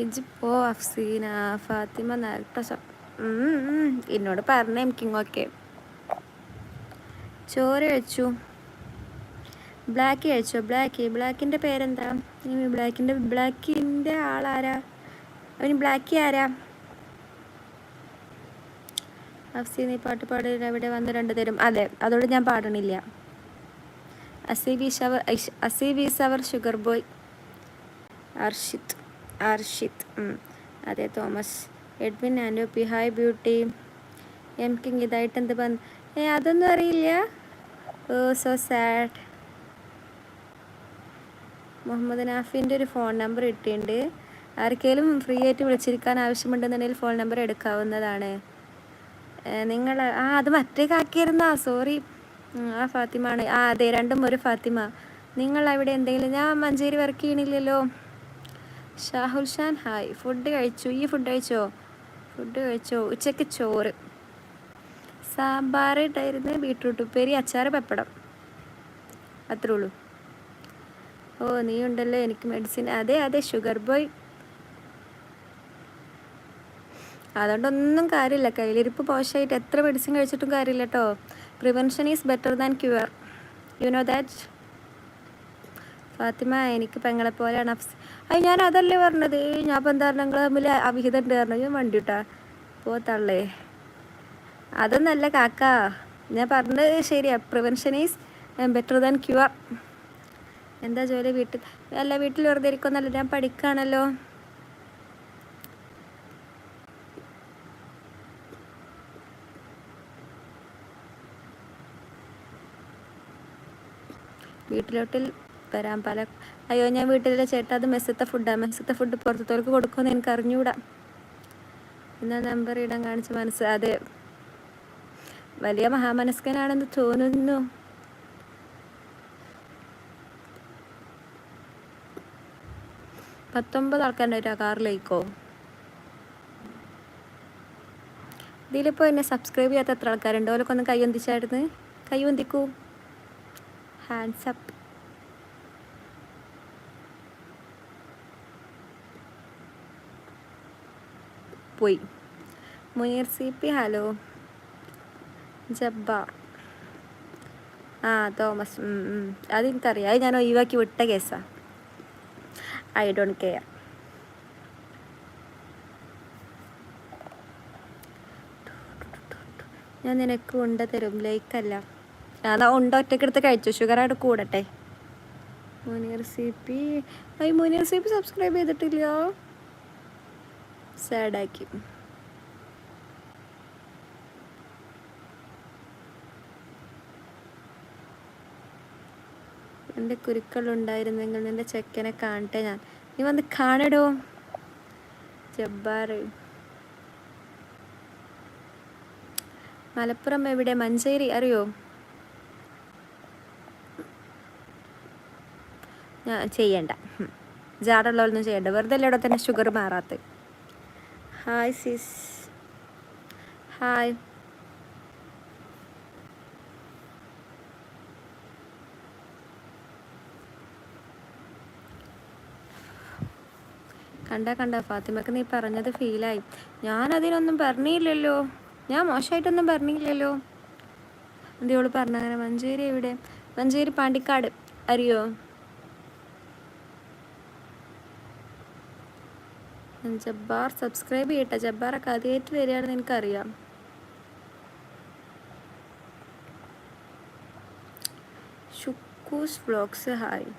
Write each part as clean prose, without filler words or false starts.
ഇജിപ്പോ അഫ്സീന ഫാത്തിമ നേരത്തെ എന്നോട് പറഞ്ഞ എനിക്കിങ്ങൊക്കെ ചോറ് കഴിച്ചു. ബ്ലാക്ക് കഴിച്ചോ? ബ്ലാക്കിൻ്റെ പേരെന്താ? ബ്ലാക്കിൻ്റെ ആളാരാ? അവന് ബ്ലാക്കി ആരാ? അഫ്സീന ഈ പാട്ട് പാടില്ല, അവിടെ വന്ന് 2 തരും. അതെ, അതോട് ഞാൻ പാടണില്ല. അസീബീസവർ ഷുഗർ ബോയ് അർഷിത് അതെ. Thomas Edwin and P hi beauty M king. ഇതായിട്ട് എന്ത് അതൊന്നും അറിയില്ല. ഓ സോ സാഡ്. മുഹമ്മദ് നാഫിൻ്റെ ഒരു ഫോൺ നമ്പർ ഇട്ടിട്ടുണ്ട്. ആർക്കെങ്കിലും ഫ്രീ ആയിട്ട് വിളിച്ചിരിക്കാൻ ആവശ്യമുണ്ടെന്നുണ്ടെങ്കിൽ ഫോൺ നമ്പർ എടുക്കാവുന്നതാണ്. നിങ്ങൾ അത് മറ്റേ കാക്കിയിരുന്നാ? സോറി, ആ ഫാത്തിമ ആണ്. അതെ, രണ്ടും ഒരു ഫാത്തിമ. നിങ്ങൾ അവിടെ എന്തെങ്കിലും? ഞാൻ മഞ്ചേരി വർക്ക് ചെയ്യണില്ലല്ലോ. ഷാഹുൽ ഷാൻ ഹായ്. ഫുഡ് കഴിച്ചു. ഈ ഫുഡ് കഴിച്ചോ? ഉച്ചയ്ക്ക് ചോറ്, സാമ്പാർ ഇട്ടായിരുന്നു, ബീട്രൂട്ട് ഉപ്പേരി, അച്ചാർ, പപ്പടം, അത്രേ ഉള്ളൂ. ഓ നീ ഉണ്ടല്ലോ, എനിക്ക് മെഡിസിൻ. അതെ ഷുഗർ ബോയ്. അതുകൊണ്ടൊന്നും കാര്യമില്ല. കയ്യിലിരിപ്പ് പോഷായിട്ട് എത്ര മെഡിസിൻ കഴിച്ചിട്ടും കാര്യമില്ല കേട്ടോ. Prevention is better than cure, you know that. Fathima എനിക്ക് പെങ്ങളെ പോലെയാണ്. ഞാൻ അതല്ലേ പറഞ്ഞത്. ഞാൻ ഇപ്പം എന്താ പറഞ്ഞ, നിങ്ങൾ തമ്മിൽ അവിഹിതം ഉണ്ട് പറഞ്ഞു. ഞാൻ വണ്ടി വിട്ടാ പോത്തള്ളേ. അതൊന്നല്ല കാക്ക, ഞാൻ പറഞ്ഞത് ശരിയാ. Prevention is better than cure. എന്താ ജോലി? വീട്ടിൽ വെറുതെ ഇരിക്കുന്നല്ല, ഞാൻ പഠിക്കുകയാണല്ലോ. വീട്ടിലോട്ടിൽ വരാൻ അയ്യോ, ഞാൻ വീട്ടിലെ ചേട്ടാ, അത് മെസ്സത്തെ ഫുഡാണ്. മെസ്സത്തെ ഫുഡ് പുറത്തോർക്ക് കൊടുക്കുമെന്ന് എനിക്ക് അറിഞ്ഞൂടാ. എന്നാ നമ്പർ ഇടാൻ കാണിച്ച അതെ, വലിയ മഹാമനസ്കനാണെന്ന് തോന്നുന്നു. ആൾക്കാരുണ്ടായിട്ട് ആ കാറിലേക്കോ? ഇതിലിപ്പോൾ എന്നെ സബ്സ്ക്രൈബ് ചെയ്യാത്ത എത്ര ആൾക്കാരുണ്ട്? ഓലൊക്കെ ഒന്ന് കൈയൊന്തിച്ചായിരുന്നു. കൈയൊന്തിക്കൂ. Hands up. പോയി. Muneer CP hello. Jabbar Thomas അതെനിക്കറിയാം. അത് ഞാൻ ഒഴിവാക്കി വിട്ട കേസാണ്. I don't care. ഞാൻ നിനക്ക് ഉണ്ട തരും, ലൈക്കല്ല. അതാ ഉണ്ട ഒറ്റക്കെടുത്ത് കഴിച്ചു. ഷുഗറായിട്ട് കൂടട്ടെ. മുനീർ CP സബ്സ്ക്രൈബ് ചെയ്തിട്ടില്ല. സാഡാക്കി. എൻ്റെ കുരുക്കളുണ്ടായിരുന്നെങ്കിൽ നിൻ്റെ ചെക്കനെ കാണട്ടെ ഞാൻ. നീ വന്ന് കാണടോ. ജബ്ബാർ. മലപ്പുറം എവിടെ? മഞ്ചേരി. അറിയോ? ഞാൻ ചെയ്യണ്ട, ജാടുള്ളവരൊന്നും ചെയ്യണ്ട. വെറുതെ അല്ലേ ഇവിടെ തന്നെ ഷുഗർ മാറാത്ത. ഹായ് സിസ്. ഹായ്. കണ്ട ഫാത്തിമക്ക് നീ പറഞ്ഞത് ഫീലായി. ഞാനതിനൊന്നും പറഞ്ഞില്ലല്ലോ. ഞാൻ മോശമായിട്ടൊന്നും പറഞ്ഞില്ലല്ലോ. എന്തിയോള് പറഞ്ഞങ്ങനെ? മഞ്ചേരി എവിടെ? മഞ്ചേരി പാണ്ടിക്കാട്. അറിയോ? ജബ്ബാർ സബ്സ്ക്രൈബ് ചെയ്യട്ടെ. ജബ്ബാറൊക്കെ ആദ്യമായിട്ട് വരികയാണെന്ന് എനിക്കറിയാം. ഷുക്കൂസ് വ്ളോഗ്സ് ഹായ്.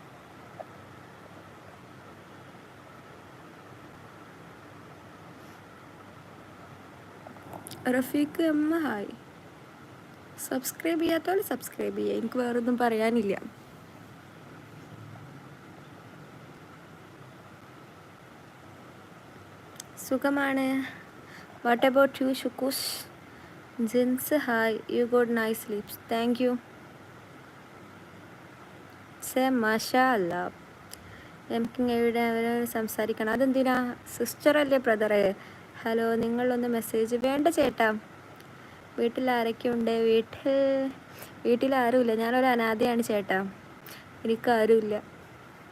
റഫീഖ് അമ്മ ഹായ്. സബ്സ്ക്രൈബ് ചെയ്യാത്തോളം സബ്സ്ക്രൈബ് ചെയ്യുക. എനിക്ക് വേറൊന്നും പറയാനില്ല. സുഖമാണ്. വാട്ട് അബൌട്ട് യു ഷുക്കൂസ്? Jins hi. You got nice sleeps. Thank you. Say മാഷാ അല്ലാ. എനിക്ക് എവിടെ സംസാരിക്കണം? അതെന്തിനാ? സിസ്റ്റർ അല്ലേ ബ്രദറെ? ഹലോ, നിങ്ങളൊന്ന് മെസ്സേജ്. വേണ്ട ചേട്ടാ. വീട്ടിൽ ആരൊക്കെയുണ്ട്? വീട്ടിൽ ആരുമില്ല. ഞാനൊരു അനാഥയാണ് ചേട്ടാ. എനിക്കാരുമില്ല.